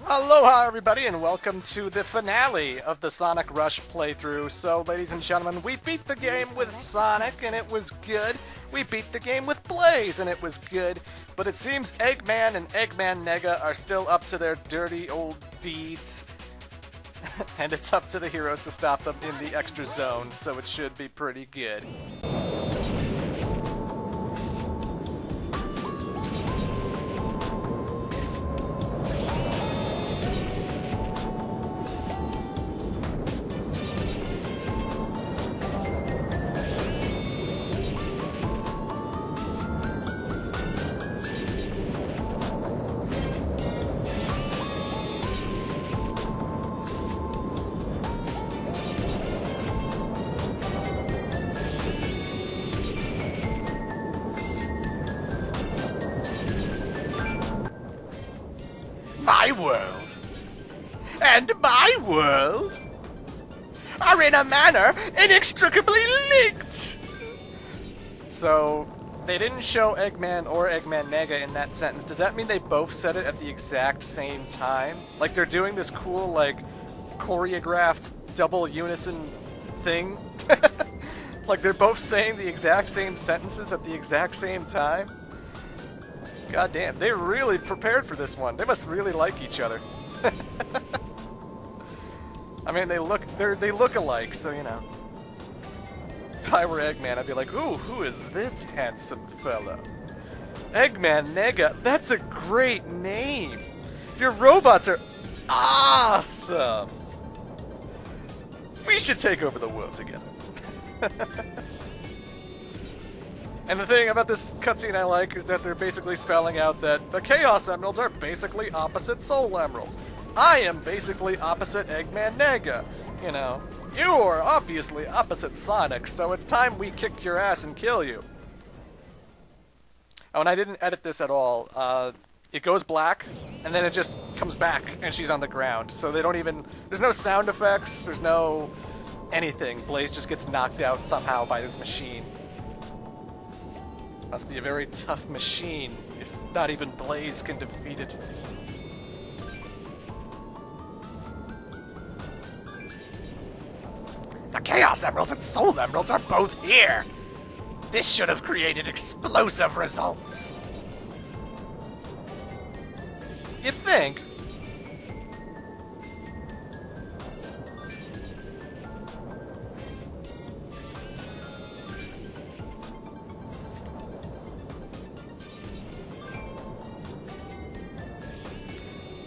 Aloha everybody and welcome to the finale of the Sonic Rush playthrough. So ladies and gentlemen, we beat the game with Sonic and it was good. We beat the game with Blaze and it was good. But it seems Eggman and Eggman Nega are still up to their dirty old deeds. And it's up to the heroes to stop them in the extra zone, so it should be pretty good. My world and my world are in a manner inextricably linked. So they didn't show Eggman or Eggman Nega in that sentence. Does that mean they both said it at the exact same time? Like they're doing this cool, like, choreographed double unison thing? Like they're both saying the exact same sentences at the exact same time? God damn, they really prepared for this one. They must really like each other. I mean, they look alike, so you know. If I were Eggman, I'd be like, ooh, who is this handsome fellow? Eggman Nega, that's a great name. Your robots are awesome. We should take over the world together. And the thing about this cutscene I like is that they're basically spelling out that the Chaos Emeralds are basically opposite Soul Emeralds. I am basically opposite Eggman Nega. You know, you are obviously opposite Sonic, so it's time we kick your ass and kill you. Oh, and I didn't edit this at all. It goes black, and then it just comes back, and she's on the ground. So they don't even... There's no sound effects, there's no anything. Blaze just gets knocked out somehow by this machine. Must be a very tough machine, if not even Blaze can defeat it. The Chaos Emeralds and Soul Emeralds are both here! This should have created explosive results! You'd think.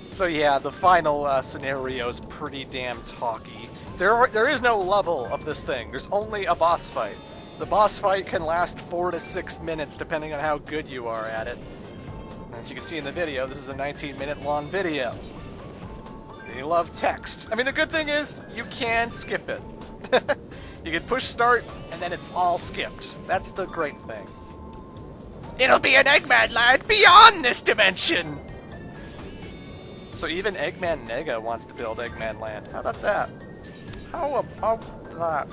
So yeah, the final scenario is pretty damn talky. There is no level of this thing. There's only a boss fight. The boss fight can last 4 to 6 minutes depending on how good you are at it. As you can see in the video, this is a 19-minute long video. They love text. I mean, the good thing is, you can skip it. You can push start, and then it's all skipped. That's the great thing. It'll be an Eggman land beyond this dimension! So even Eggman Nega wants to build Eggman Land. How about that? How about that?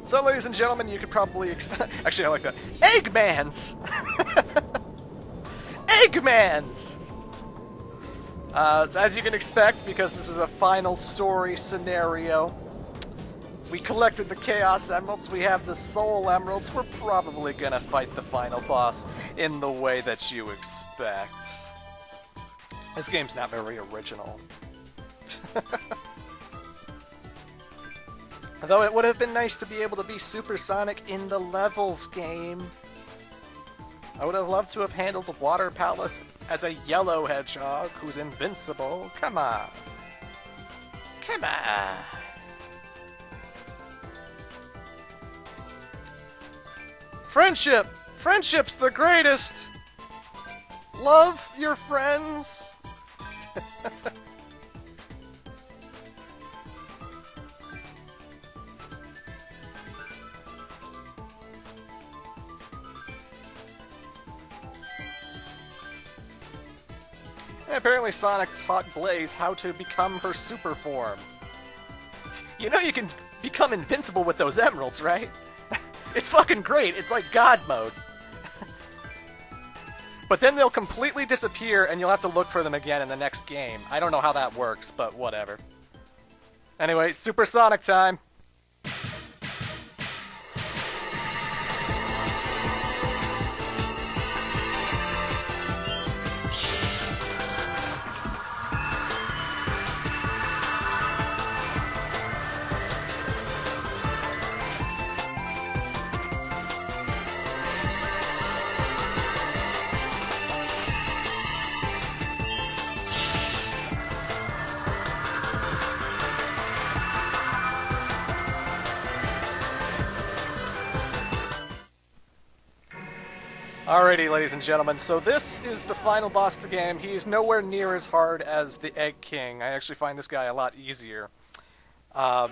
So, ladies and gentlemen, you could probably... Actually, I like that. Eggmans! Eggmans! So as you can expect, because this is a final story scenario, we collected the Chaos Emeralds, we have the Soul Emeralds, we're probably gonna fight the final boss in the way that you expect. This game's not very original. Though it would have been nice to be able to be Supersonic in the levels game. I would have loved to have handled the Water Palace as a yellow hedgehog who's invincible. Come on. Come on. Friendship! Friendship's the greatest! Love your friends! And apparently Sonic taught Blaze how to become her super form. You know you can become invincible with those emeralds, right? It's fucking great. It's like God mode. But then they'll completely disappear, and you'll have to look for them again in the next game. I don't know how that works, but whatever. Anyway, Supersonic time. Alrighty, ladies and gentlemen, so this is the final boss of the game. He's nowhere near as hard as the Egg King. I actually find this guy a lot easier. But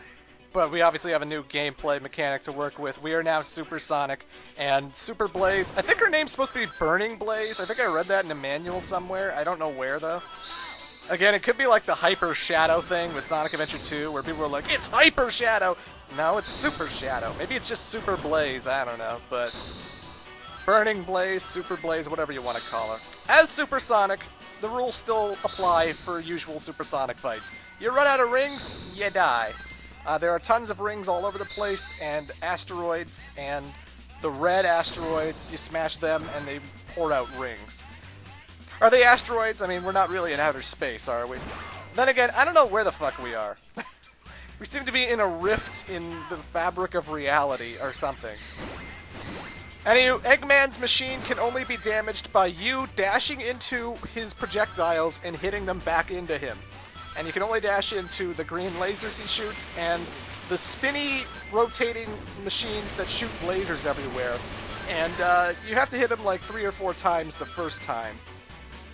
we obviously have a new gameplay mechanic to work with. We are now Supersonic, and Super Blaze, I think her name's supposed to be Burning Blaze. I think I read that in a manual somewhere. I don't know where, though. Again, it could be like the Hyper Shadow thing with Sonic Adventure 2, where people are like, it's Hyper Shadow! No, it's Super Shadow. Maybe it's just Super Blaze, I don't know, but... Burning Blaze, Super Blaze, whatever you want to call her. As Supersonic, the rules still apply for usual Supersonic fights. You run out of rings, you die. There are tons of rings all over the place, and asteroids, and the red asteroids, you smash them, and they pour out rings. Are they asteroids? I mean, we're not really in outer space, are we? Then again, I don't know where the fuck we are. We seem to be in a rift in the fabric of reality, or something. Anywho, Eggman's machine can only be damaged by you dashing into his projectiles and hitting them back into him. And you can only dash into the green lasers he shoots and the spinny, rotating machines that shoot lasers everywhere. And you have to hit him like 3 or 4 times the first time.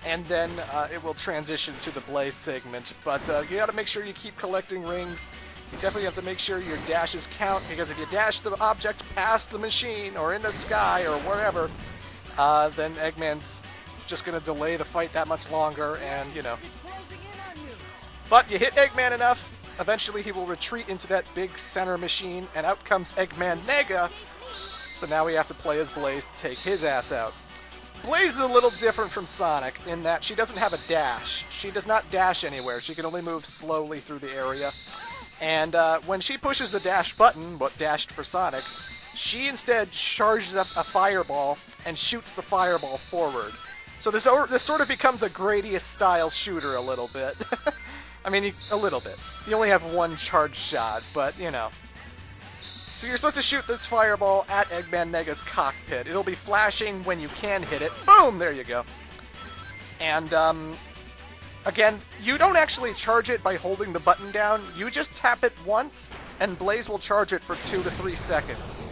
And then it will transition to the Blaze segment. But you gotta make sure you keep collecting rings. You definitely have to make sure your dashes count, because if you dash the object past the machine, or in the sky, or wherever, then Eggman's just going to delay the fight that much longer, and, you know. But you hit Eggman enough, eventually he will retreat into that big center machine, and out comes Eggman Nega, so now we have to play as Blaze to take his ass out. Blaze is a little different from Sonic, in that she doesn't have a dash. She does not dash anywhere, she can only move slowly through the area. And when she pushes the dash button, what dashed for Sonic, she instead charges up a fireball and shoots the fireball forward. So this sort of becomes a Gradius-style shooter a little bit. I mean, a little bit. You only have one charge shot, but, you know. So you're supposed to shoot this fireball at Eggman Nega's cockpit. It'll be flashing when you can hit it. Boom! There you go. And, again, you don't actually charge it by holding the button down. You just tap it once, and Blaze will charge it for 2 to 3 seconds.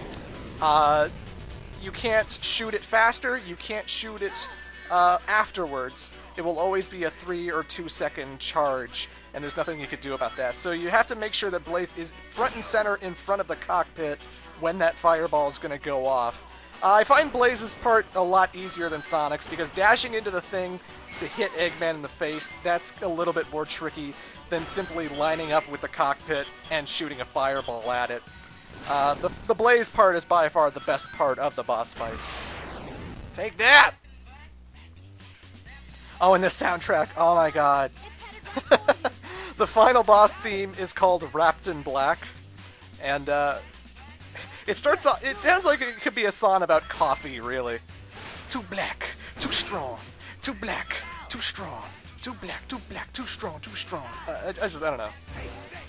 You can't shoot it faster. You can't shoot it afterwards. It will always be a 3 or 2 second charge, and there's nothing you could do about that. So you have to make sure that Blaze is front and center in front of the cockpit when that fireball is going to go off. I find Blaze's part a lot easier than Sonic's, because dashing into the thing to hit Eggman in the face, that's a little bit more tricky than simply lining up with the cockpit and shooting a fireball at it. The Blaze part is by far the best part of the boss fight. Take that! Oh, and the soundtrack, oh my god. The final boss theme is called Wrapped in Black, and it starts off, it sounds like it could be a song about coffee, really. Too black, too strong. Too black, too strong. Too black, too strong, too strong. I don't know.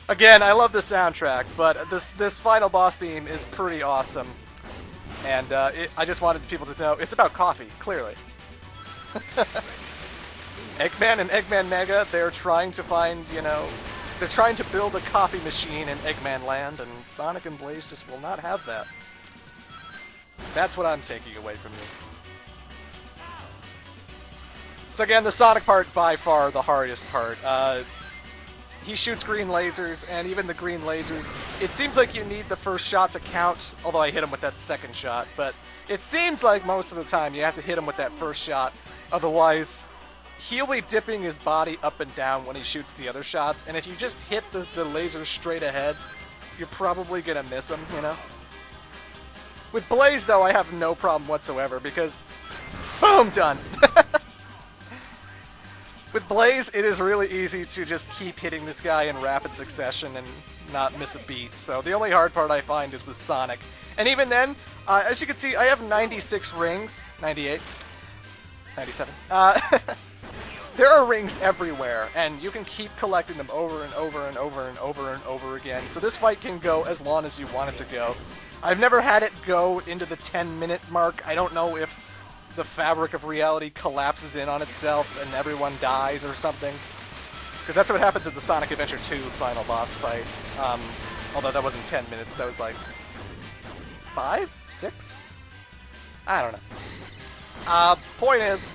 Again, I love the soundtrack, but this final boss theme is pretty awesome. And I just wanted people to know it's about coffee, clearly. Eggman and Eggman Mega, they're trying to find, you know, they're trying to build a coffee machine in Eggman Land, and Sonic and Blaze just will not have that. That's what I'm taking away from this. So again, the Sonic part, by far the hardest part. He shoots green lasers, and even the green lasers, it seems like you need the first shot to count, although I hit him with that second shot, but it seems like most of the time you have to hit him with that first shot, otherwise he'll be dipping his body up and down when he shoots the other shots, and if you just hit the laser straight ahead, you're probably gonna miss him, you know? With Blaze, though, I have no problem whatsoever because... Boom! Done! With Blaze, it is really easy to just keep hitting this guy in rapid succession and not miss a beat. So the only hard part I find is with Sonic. And even then, as you can see, I have 96 rings. 98. 97. There are rings everywhere, and you can keep collecting them over and over and over and over and over again. So this fight can go as long as you want it to go. I've never had it go into the 10-minute mark. I don't know if the fabric of reality collapses in on itself and everyone dies or something. Because that's what happens at the Sonic Adventure 2 final boss fight. Although that wasn't 10 minutes, that was like 5? 6? I don't know. Point is,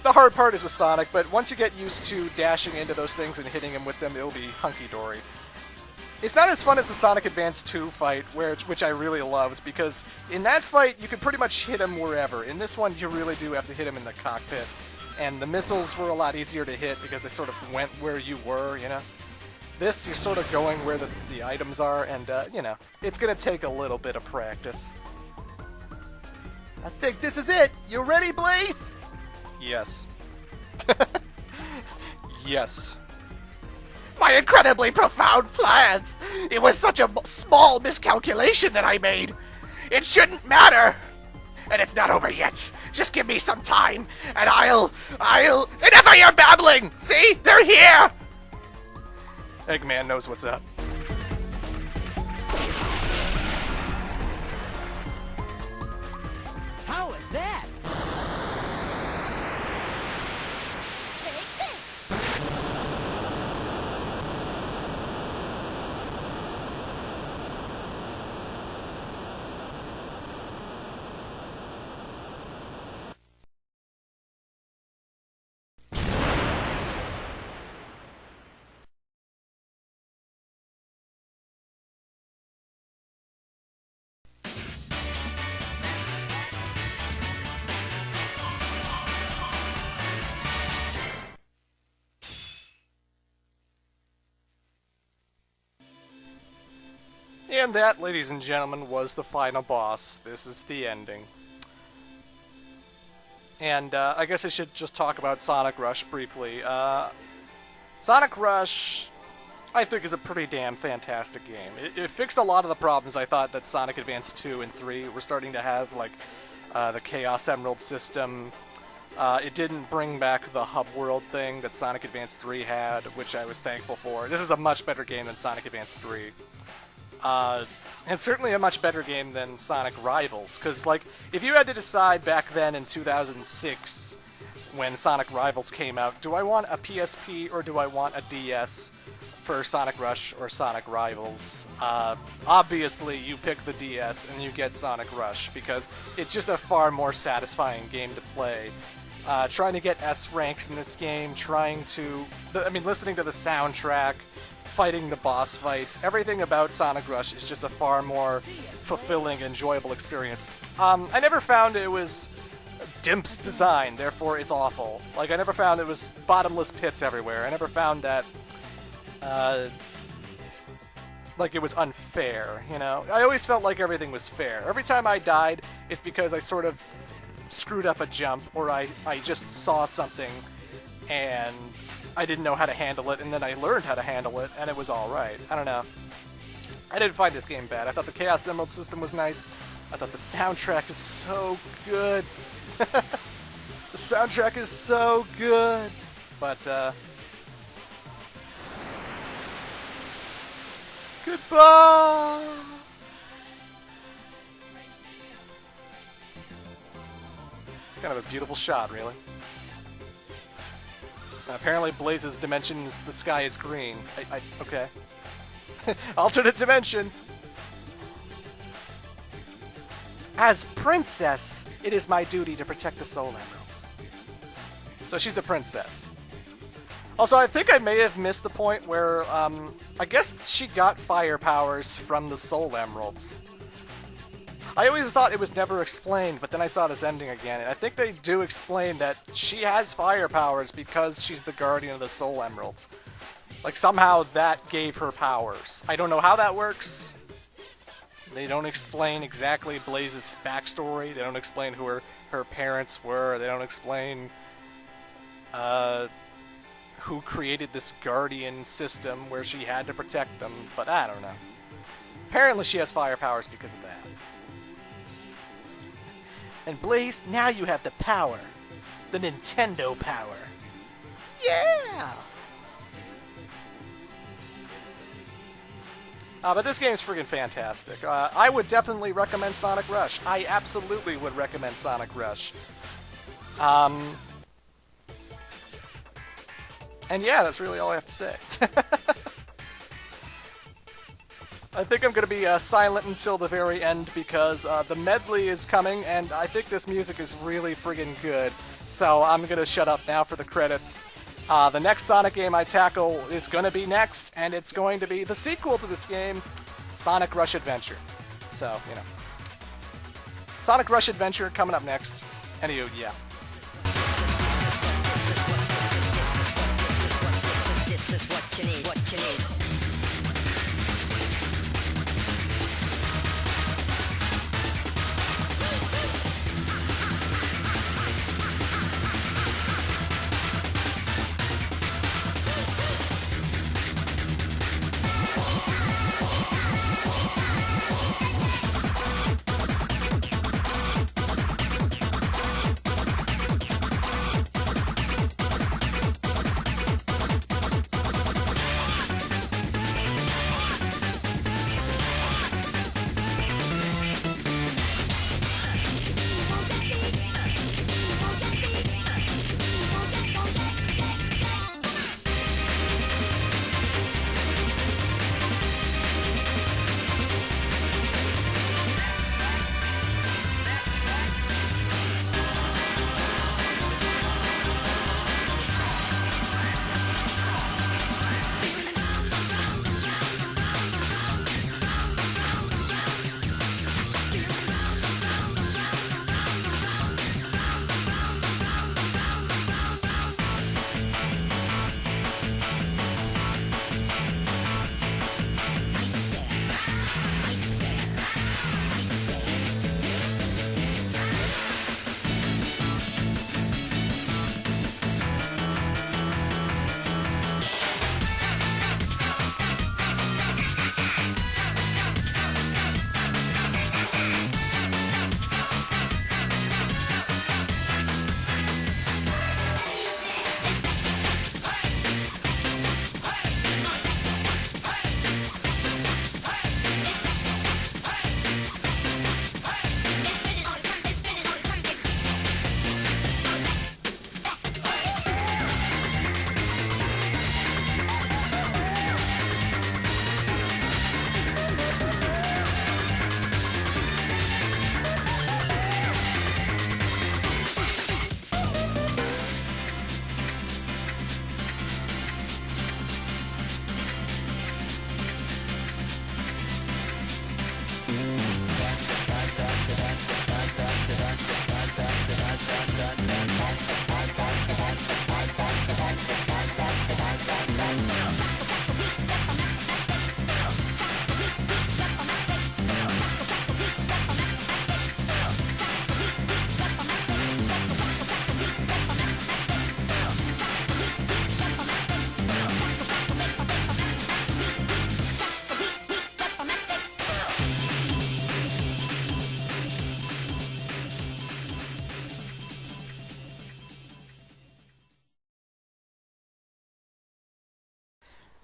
the hard part is with Sonic, but once you get used to dashing into those things and hitting him with them, it'll be hunky-dory. It's not as fun as the Sonic Advance 2 fight, which I really loved, because in that fight, you can pretty much hit him wherever. In this one, you really do have to hit him in the cockpit. And the missiles were a lot easier to hit because they sort of went where you were, you know? This, you're sort of going where the items are, and, you know, it's gonna take a little bit of practice. I think this is it! You ready, Blaze? Yes. Yes. My incredibly profound plans! It was such a small miscalculation that I made! It shouldn't matter! And it's not over yet. Just give me some time, and I'll... Enough of your babbling! See? They're here! Eggman knows what's up. How was that? And that, ladies and gentlemen, was the final boss. This is the ending. And I guess I should just talk about Sonic Rush briefly. Sonic Rush, I think, is a pretty damn fantastic game. It fixed a lot of the problems I thought that Sonic Advance 2 and 3 were starting to have, like the Chaos Emerald system. It didn't bring back the hub world thing that Sonic Advance 3 had, which I was thankful for. This is a much better game than Sonic Advance 3. And certainly a much better game than Sonic Rivals, because, like, if you had to decide back then in 2006, when Sonic Rivals came out, do I want a PSP or do I want a DS for Sonic Rush or Sonic Rivals? Obviously, you pick the DS and you get Sonic Rush, because it's just a far more satisfying game to play. Trying to get S ranks in this game, listening to the soundtrack, fighting the boss fights, everything about Sonic Rush is just a far more fulfilling, enjoyable experience. I never found it was Dimp's design, therefore it's awful. Like, I never found it was bottomless pits everywhere. I never found that, like, it was unfair, you know? I always felt like everything was fair. Every time I died, it's because I sort of screwed up a jump, or I just saw something and I didn't know how to handle it, and then I learned how to handle it, and it was alright. I don't know. I didn't find this game bad. I thought the Chaos Emerald system was nice. I thought the soundtrack is so good. The soundtrack is so good. But, goodbye! Kind of a beautiful shot, really. Apparently Blaze's dimensions, the sky is green. Okay. Alternate dimension! As princess, it is my duty to protect the Soul Emeralds. So she's the princess. Also, I think I may have missed the point where, I guess she got fire powers from the Soul Emeralds. I always thought it was never explained, but then I saw this ending again, and I think they do explain that she has fire powers because she's the guardian of the Soul Emeralds. Like, somehow that gave her powers. I don't know how that works, They don't explain exactly Blaze's backstory. They don't explain who her parents were. They don't explain who created this guardian system where she had to protect them. But I don't know. Apparently she has fire powers because of that. And Blaze, now you have the power. The Nintendo power. Yeah! But this game's freaking fantastic. I would definitely recommend Sonic Rush. I absolutely would recommend Sonic Rush. And yeah, that's really all I have to say. I think I'm going to be silent until the very end because the medley is coming, and I think this music is really friggin' good. So I'm going to shut up now for the credits. The next Sonic game I tackle is going to be next, and it's going to be the sequel to this game, Sonic Rush Adventure. So, you know. Sonic Rush Adventure coming up next. Anywho, yeah. This is what you need, what you need.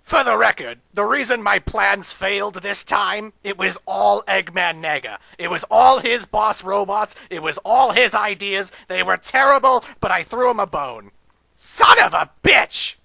For the record, the reason my plans failed this time, it was all Eggman Nega. It was all his boss robots. It was all his ideas. They were terrible, but I threw him a bone. Son of a bitch!